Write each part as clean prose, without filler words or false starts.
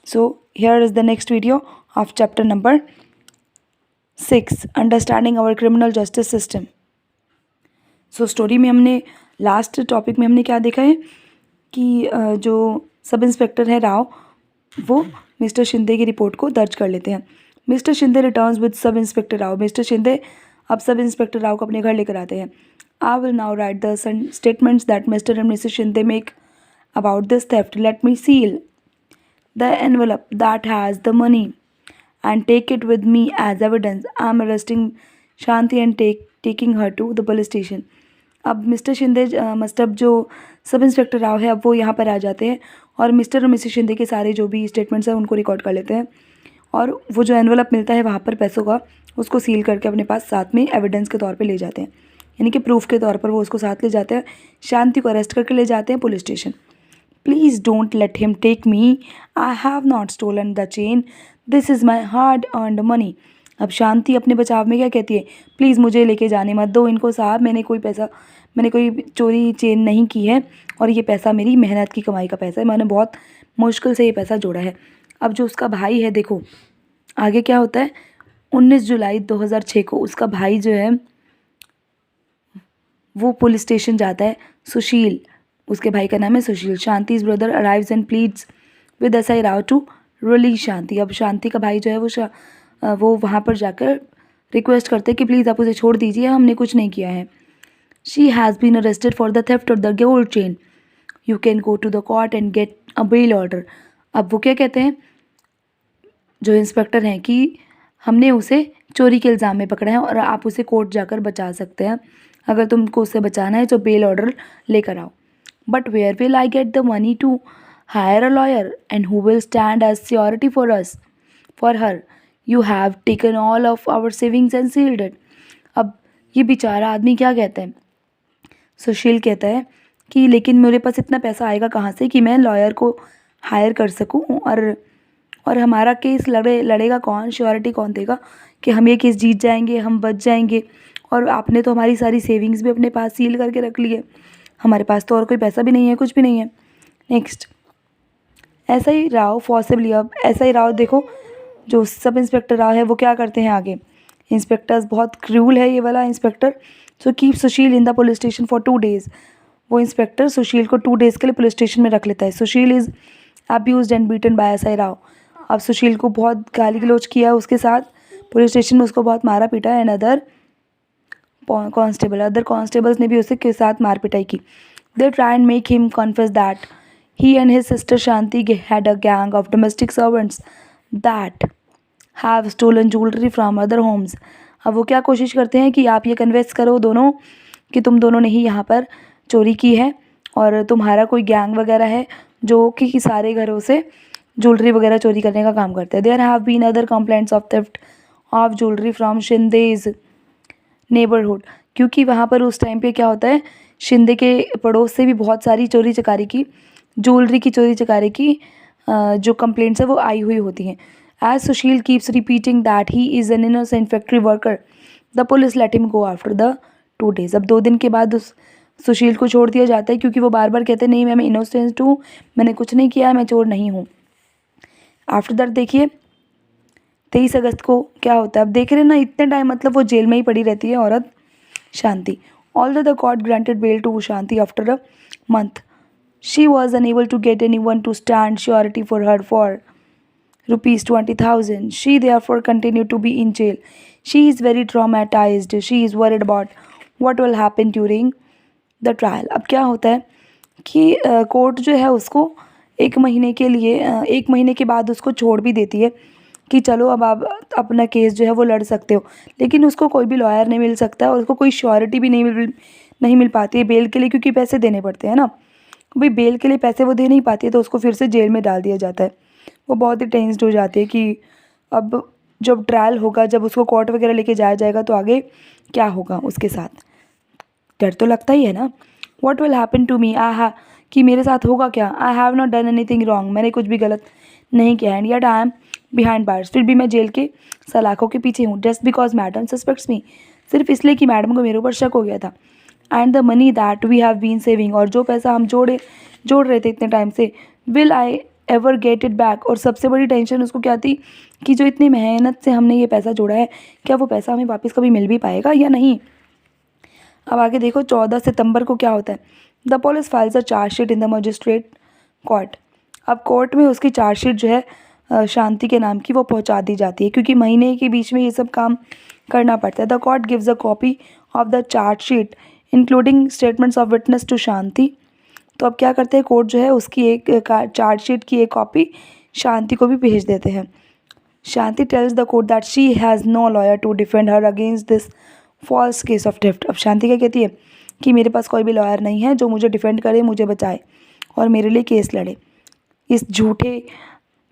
So here is the next video of chapter number 6, Understanding our Criminal Justice System. So story में हमने last topic में हमने क्या देखा है कि जो सब इंस्पेक्टर है राव, वो मिस्टर शिंदे की रिपोर्ट को दर्ज कर लेते हैं. Mister Shinde returns with sub inspector Rao. Mister Shinde अब सब इंस्पेक्टर राव को अपने घर लेकर आते हैं. I will now right the statements that mister and Mrs Shinde make about this theft. Let me seal the envelope that has the money and take it with me as evidence. I am arresting Shanti and taking her to the police station. अब mister Shinde मतलब जो sub inspector Rao है अब वो यहाँ पर आ जाते हैं और मिस्टर और मिसेस शिंदे के सारे जो भी स्टेटमेंट्स हैं उनको रिकॉर्ड कर लेते हैं और वो जो एनवेलप मिलता है वहाँ पर पैसों का उसको सील करके अपने पास साथ में एविडेंस के तौर पे ले जाते हैं, यानी कि प्रूफ के तौर पर वो उसको साथ ले जाते हैं. शांति को अरेस्ट करके ले जाते हैं police station. Please don't let him take me. I have not stolen the chain. This is my hard-earned money. अब शांति अपने बचाव में क्या कहती है, प्लीज़ मुझे लेके जाने मत दो इनको साहब, मैंने कोई चोरी चेन नहीं की है और ये पैसा मेरी मेहनत की कमाई का पैसा है, मैंने बहुत मुश्किल से ये पैसा जोड़ा है. अब जो उसका भाई है, देखो आगे क्या होता है. 19 जुलाई 2006 को उसका भाई जो है वो पुलिस स्टेशन जाता है. सुशील, उसके भाई का नाम है Sushil. Shanti's brother arrives and pleads with SI Rao to release Shanti. अब शांति का भाई जो है वो वहाँ पर जाकर रिक्वेस्ट करते हैं कि प्लीज़ आप उसे छोड़ दीजिए, हमने कुछ नहीं किया है. She has been arrested for the theft of the gold chain. You can go to the court and get a bail order. अब वो क्या कहते हैं जो इंस्पेक्टर हैं कि हमने उसे चोरी के इल्ज़ाम में पकड़ा है और आप उसे कोर्ट जाकर बचा सकते हैं. अगर तुमको उससे बचाना है तो बेल ऑर्डर लेकर आओ. But where will I get the money to hire a lawyer? And who will stand as security for us? For her. You have taken all of our savings and sealed it. अब ये बेचारा आदमी क्या कहता है, सुशील कहता है कि लेकिन मेरे पास इतना पैसा आएगा कहाँ से कि मैं लॉयर को हायर कर सकूँ और हमारा केस लड़ेगा कौन, श्योरिटी कौन देगा कि हम ये केस जीत जाएंगे, हम बच जाएंगे. और आपने तो हमारी सारी सेविंग्स भी अपने पास सील करके रख ली है, हमारे पास तो और कोई पैसा भी नहीं है, कुछ भी नहीं है. Next, SI Rao forcibly. अब एसआई राव देखो जो सब इंस्पेक्टर राव है वो क्या करते हैं आगे. इंस्पेक्टर्स बहुत क्रूल है ये वाला inspector. So keep Sushil in the police station for 2 days. वो इंस्पेक्टर सुशील को 2 days के लिए पुलिस स्टेशन में रख लेता है. Sushil is abused and beaten by SI Rao. अब सुशील को बहुत गाली गलौज किया है उसके साथ पुलिस स्टेशन में, उसको बहुत मारा पीटा है. एंड अदर कॉन्स्टेबल्स ने भी उसके साथ मार पिटाई की. They try and make him confess that he and his sister Shanti had a gang of domestic servants that have stolen jewellery from other homes. अब वो क्या कोशिश करते हैं कि आप ये कन्वेंस करो दोनों कि तुम दोनों ने ही यहाँ पर चोरी की है और तुम्हारा कोई गैंग वगैरह है जो कि सारे घरों से ज्वेलरी वगैरह चोरी करने का काम करते हैं. There have been other complaints of theft of jewellery from Shinde's neighbourhood. क्योंकि वहाँ पर उस टाइम पे क्या होता है, शिंदे के पड़ोस से भी बहुत सारी चोरी चकारी की, ज्वेलरी की चोरी चकारी की जो कंप्लेंट्स है वो आई हुई होती हैं. As Sushil keeps repeating that he is an innocent factory worker, the police let him go after the 2 days. अब 2 दिन के बाद उस सुशील को छोड़ दिया जाता है क्योंकि वो बार बार कहते हैं नहीं मैं इनोसेंट हूँ, मैंने कुछ नहीं किया, मैं चोर नहीं हूँ. आफ्टर दैट देखिए 23 अगस्त को क्या होता है. अब देख रहे हैं ना इतने टाइम मतलब वो जेल में ही पड़ी रहती है औरत शांति. Although the court granted bail to Shanti after a month, she was unable to get anyone to stand surety for her for rupees 20,000. She therefore continued to be in jail. She is very traumatized. She is worried about what will happen during the trial. अब क्या होता है कि court जो है उसको 1 महीने के लिए 1 महीने के बाद उसको छोड़ भी देती है कि चलो अब आप अपना केस जो है वो लड़ सकते हो. लेकिन उसको कोई भी लॉयर नहीं मिल सकता और उसको कोई श्योरिटी भी नहीं मिल पाती है बेल के लिए, क्योंकि पैसे देने पड़ते हैं ना. भाई बेल के लिए पैसे वो दे नहीं पाती है तो उसको फिर से जेल में डाल दिया जाता है. वो बहुत ही टेंस्ड हो जाती है कि अब जब ट्रायल होगा, जब उसको कोर्ट वगैरह लेके जाया जाएगा तो आगे क्या होगा उसके साथ. डर तो लगता ही है ना. What will happen to me, कि मेरे साथ होगा क्या. I have not done anything wrong, मैंने कुछ भी गलत नहीं किया. And yet I am behind bars, फिर भी मैं जेल के सलाखों के पीछे हूँ. Just because madam suspects me, सिर्फ इसलिए कि मैडम को मेरे ऊपर शक हो गया था. And the money that we have been saving, और जो पैसा हम जोड़ रहे थे इतने टाइम से, will I ever get it back, और सबसे बड़ी टेंशन उसको क्या थी कि जो इतनी मेहनत से हमने ये पैसा जोड़ा है, क्या वो पैसा हमें वापस कभी मिल भी पाएगा या नहीं। अब आगे देखो 14 सितंबर को क्या होता है। The police files a chargesheet in the magistrate court. अब कोर्ट में उसकी चार्जशीट जो है शांति के नाम की वो पहुंचा दी जाती है, क्योंकि महीने के बीच में ये सब काम करना पड़ता है। The court gives a copy of the chargesheet including statements of witness to Shanti. तो अब क्या करते हैं, कोर्ट जो है उसकी एक चार्जशीट की एक कॉपी शांति को भी भेज देते हैं। Shanti tells the court that she has no lawyer to defend her against this false case of theft. अब शांति क्या कहती है कि मेरे पास कोई भी लॉयर नहीं है जो मुझे डिफेंड करे, मुझे बचाए और मेरे लिए केस लड़े इस झूठे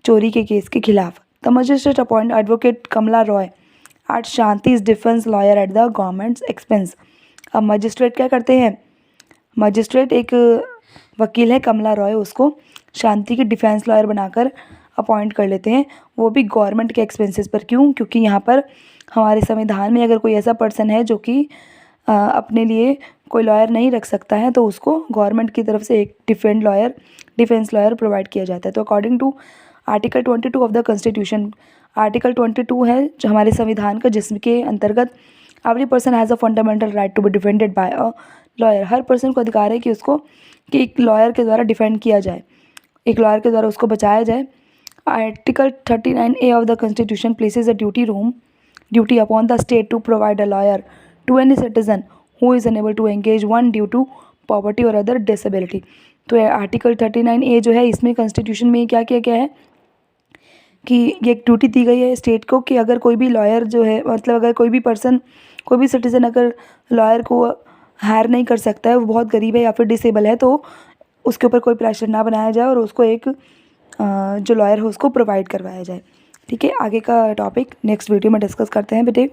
चोरी के केस के खिलाफ। The magistrate appoint advocate Kamala Roy at Shanti's defence lawyer at the government's expense. अब मजिस्ट्रेट क्या करते हैं, मजिस्ट्रेट एक वकील है कमला रॉय, उसको शांति की डिफेंस लॉयर बनाकर अपॉइंट कर लेते हैं, वो भी गवर्नमेंट के एक्सपेंसेस पर। क्यों? क्योंकि यहाँ पर हमारे संविधान में अगर कोई ऐसा पर्सन है जो कि अपने लिए कोई लॉयर नहीं रख सकता है तो उसको गवर्नमेंट की तरफ से एक डिफेंस लॉयर प्रोवाइड किया जाता है। तो according to article 22 of the constitution, article 22 है जो हमारे संविधान का, जिसके अंतर्गत every person has a fundamental right to be defended by a lawyer. हर पर्सन को अधिकार है कि उसको कि एक लॉयर के द्वारा डिफेंड किया जाए, एक लॉयर के द्वारा उसको बचाया जाए। Article 39A of the constitution places a duty upon the state to provide a lawyer to any citizen who is unable to engage one due to poverty और अदर डिसेबिलिटी। तो आर्टिकल 39A जो है, इसमें constitution में क्या किया गया है कि ये एक ड्यूटी दी गई है स्टेट को कि अगर कोई भी लॉयर जो है, मतलब अगर कोई भी पर्सन, कोई भी सिटीज़न अगर लॉयर को हायर नहीं कर सकता है, वो बहुत गरीब है या फिर डिसेबल है, तो उसके ऊपर कोई प्रेशर ना बनाया जाए और उसको एक जो लॉयर है उसको प्रोवाइड करवाया जाए। ठीक है, आगे का टॉपिक नेक्स्ट वीडियो में डिस्कस करते हैं बेटे।